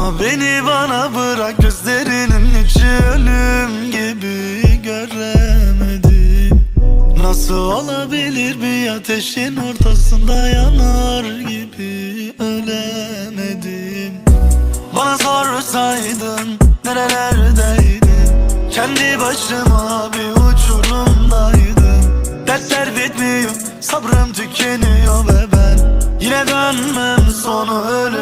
Ama beni bana bırak, gözlerinin içi ölüm gibi göremedim. Nasıl olabilir bir ateşin ortasında yanar gibi ölemedim. Bana sorsaydın nerelerdeydin, kendi başıma bir uçurumdaydım. Dertler bitmiyor, sabrım tükeniyor ve ben yine dönmem, sonu ölüm.